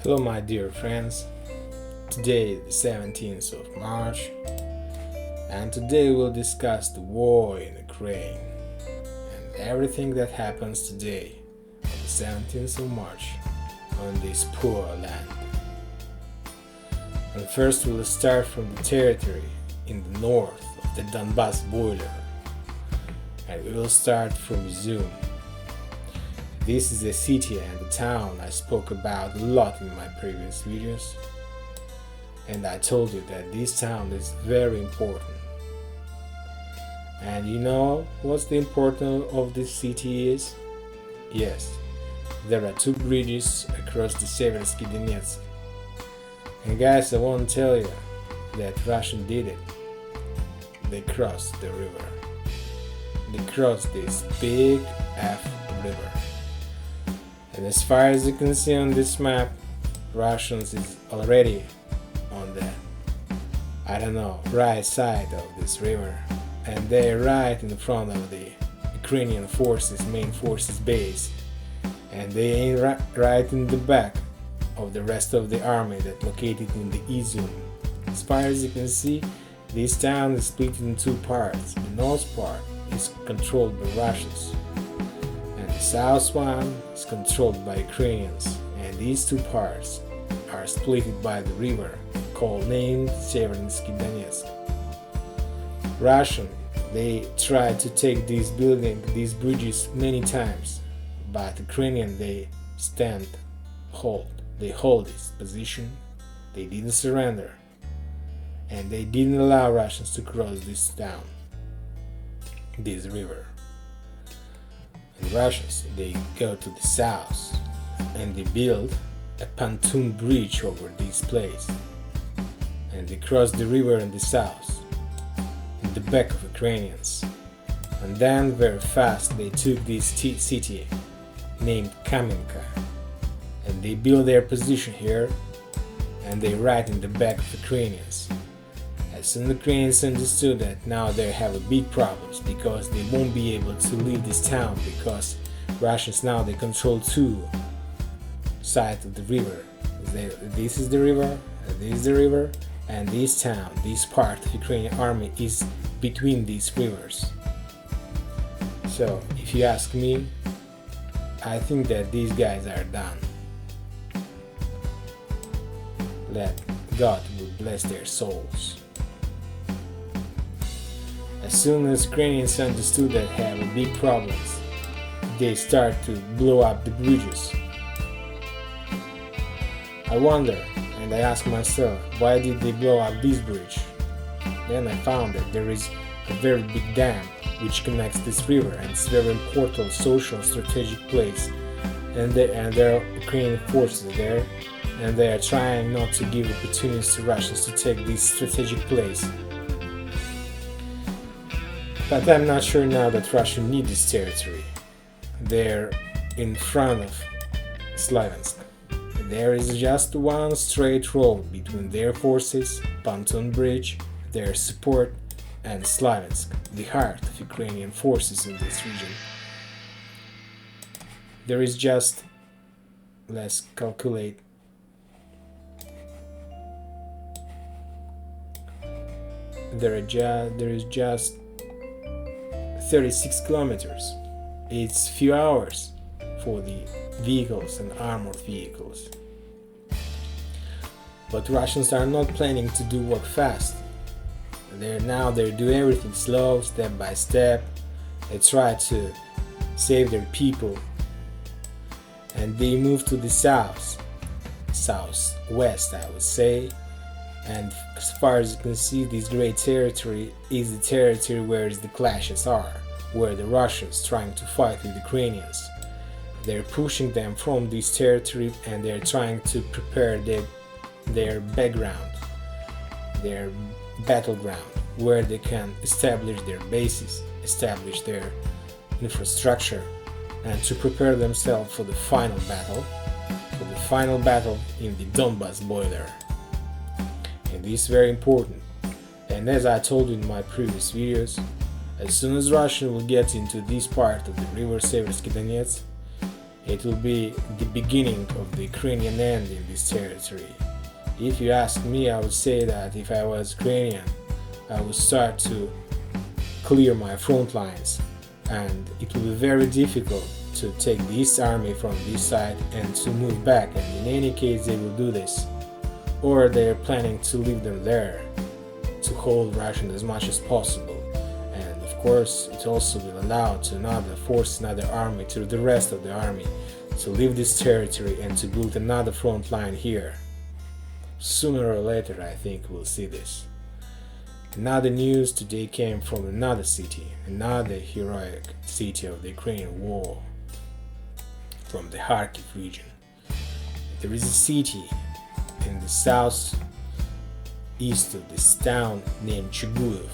Hello, my dear friends. Today is the 17th of March, and today we'll discuss the war in Ukraine and everything that happens today on the 17th of March on this poor land. And first, we'll start from the territory in the north of the Donbas border, and we will start from Izum. This is a city and a town I spoke about a lot in my previous videos, and I told you that this town is very important. And you know what's the importance of this city is? Yes, there are two bridges across the Seversky Donetsk. And guys, I want to tell you that Russian did it. They crossed the river. They crossed this big F river. And as far as you can see on this map, Russians is already on the, right side of this river. And they're right in front of the Ukrainian forces, main forces base. And they ain't right in the back of the rest of the army that located in the Izum. As far as you can see, this town is split in two parts. The north part is controlled by Russians, and the south one is controlled by Ukrainians, and these two parts are split by the river called named Seversky Donetsk. Russian, they tried to take these bridges many times, but Ukrainian they hold this position. They didn't surrender, and they didn't allow Russians to cross this river. And Russians, they go to the south and they build a pontoon bridge over this place, and they cross the river in the south in the back of Ukrainians. And then very fast they took this city named Kamenka, and they built their position here, and they right in the back of Ukrainians. As soon as the Ukrainians understood that now they have a big problems because they won't be able to leave this town, because Russians now they control two sides of the river. This is the river, this is the river, and this town, this part of the Ukrainian army is between these rivers. So if you ask me, I think that these guys are done. That God will bless their souls. As soon as Ukrainians understood that they have big problems, they start to blow up the bridges. I wonder, and I ask myself, why did they blow up this bridge? Then I found that there is a very big dam which connects this river, and it's a very important social strategic place. And there are Ukrainian forces there, and they are trying not to give opportunities to Russians to take this strategic place. But I'm not sure now that Russia needs this territory. They're in front of Slaviansk. There is just one straight road between their forces, pontoon bridge, their support, and Slaviansk, the heart of Ukrainian forces in this region. There is just, let's calculate, there is just 36 kilometers. It's few hours for the vehicles and armored vehicles. But Russians are not planning to do work fast. They do everything slow, step by step. They try to save their people, and they move to the southwest, I would say. And as far as you can see, this great territory is the territory where the clashes are, where the Russians trying to fight with the Ukrainians. They're pushing them from this territory, and they're trying to prepare their background, their battleground, where they can establish their bases, establish their infrastructure, and to prepare themselves for the final battle in the Donbas border. And this is very important. And as I told you in my previous videos, as soon as Russia will get into this part of the river Seversky Donetsk, It will be the beginning of the Ukrainian end in this territory. If you ask me, I would say that if I was Ukrainian, I would start to clear my front lines, and it will be very difficult to take this army from this side and to move back, and in any case they will do this, or they're planning to leave them there to hold Russian as much as possible. And of course it also will allow to force another army, to the rest of the army, to leave this territory and to build another front line here. Sooner or later I think we'll see this. Another news today came from another city, another heroic city of the Ukrainian war, from the Kharkiv region. There is a city in the southeast of this town named Chuguyev.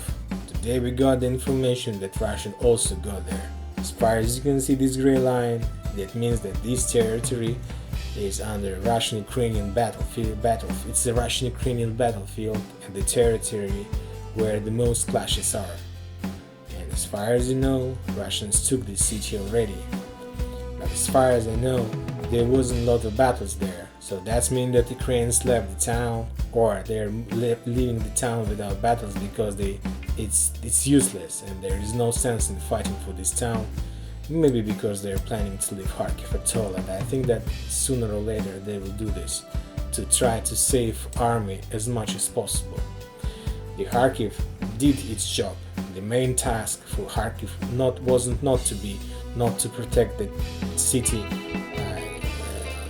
Today we got the information that Russia also got there. As far as you can see this gray line, that means that this territory is under Russian-Ukrainian battlefield. It's the Russian-Ukrainian battlefield and the territory where the most clashes are. And as far as you know, Russians took this city already. But as far as I know, there wasn't a lot of battles there. So that means that Ukrainians left the town, or they're leaving the town without battles because it's useless and there is no sense in fighting for this town. Maybe because they're planning to leave Kharkiv at all, and I think that sooner or later they will do this to try to save army as much as possible. The Kharkiv did its job. The main task for Kharkiv wasn't not to protect the city,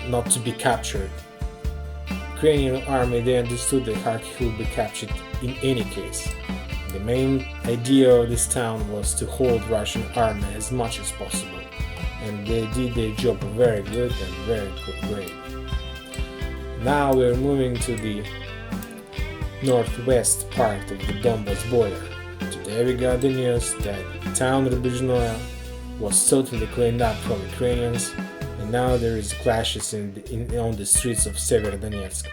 not to be captured. Ukrainian army, they understood that Kharkiv will be captured in any case. The main idea of this town was to hold Russian army as much as possible, and they did their job very good and very great. Now we're moving to the northwest part of the Donbas border. Today we got the news that town Rubizhnoye was totally cleaned up from Ukrainians, and now there is clashes on the streets of Severodonetsk.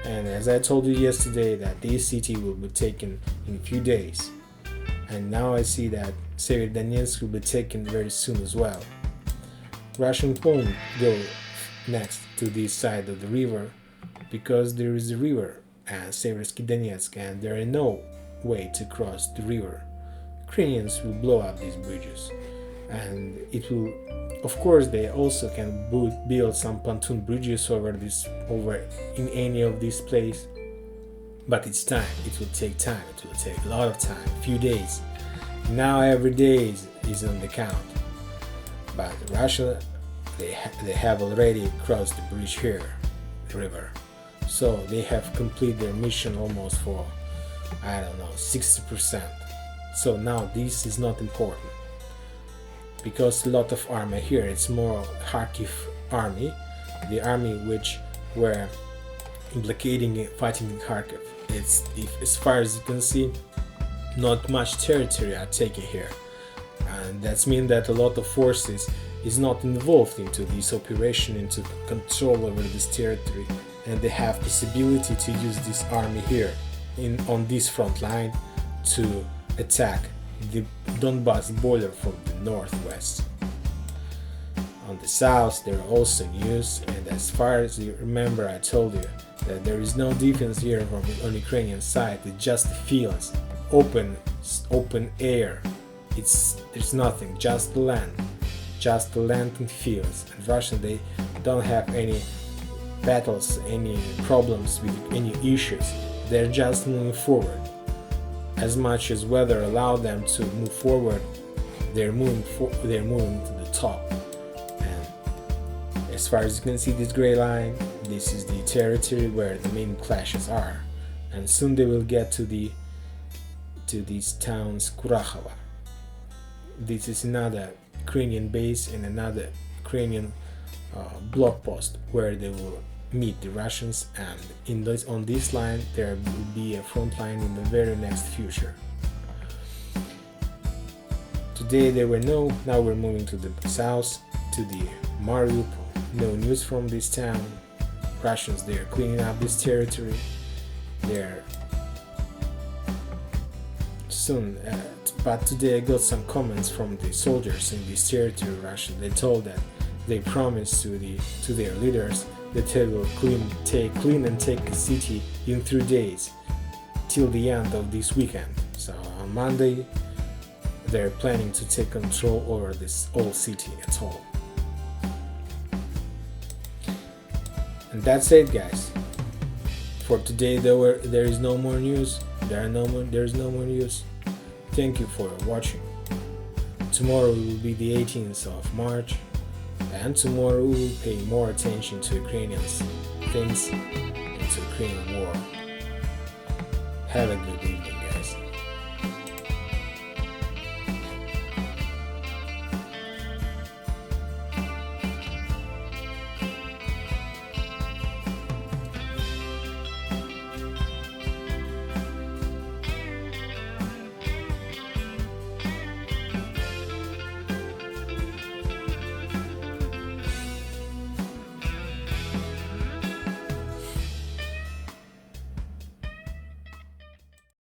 And as I told you yesterday, that this city will be taken in a few days, and now I see that Severodonetsk will be taken very soon as well. Russian won't go next to this side of the river because there is a river and Seversky Donetsk, and there is no way to cross the river. Ukrainians will blow up these bridges, and it will, of course, they also can build some pontoon bridges over in any of these places, but it's time. It will take time. It will take a lot of time, a few days. Now every day is on the count. But Russia, they have already crossed the bridge here, the river. So they have completed their mission almost for, 60%. So now this is not important, because a lot of army here, it's more Kharkiv army, the army which were fighting in Kharkiv. As far as you can see, not much territory are taken here, and that means that a lot of forces is not involved into this operation, into control over this territory, and they have possibility to use this army here on this front line to attack the Donbas border from the northwest. On the south there are also news, and as far as you remember, I told you that there is no defense here on the Ukrainian side. It's just fields, open air. There's nothing, just the land and fields. And Russia, they don't have any battles, any problems with any issues. They're just moving forward. As much as weather allowed them to move forward, they're moving to the top. And as far as you can see, this gray line, this is the territory where the main clashes are, and soon they will get to these towns Kurakhova. This is another Ukrainian base and another Ukrainian block post where they will meet the Russians, and on this line there will be a front line in the very next future. Today there were now we're moving to the south, to the Mariupol. No news from this town. Russians, they are cleaning up this territory. They're soon, but today I got some comments from the soldiers in this territory, Russian. They told that They promised to their leaders that they will clean and take the city in 3 days, till the end of this weekend. So on Monday, they're planning to take control over this whole city at all. And that's it, guys. For today, there is no more news. There's no more news. Thank you for watching. Tomorrow will be the 18th of March, and tomorrow we will pay more attention to Ukrainians things and to Ukrainian war. Have a good evening.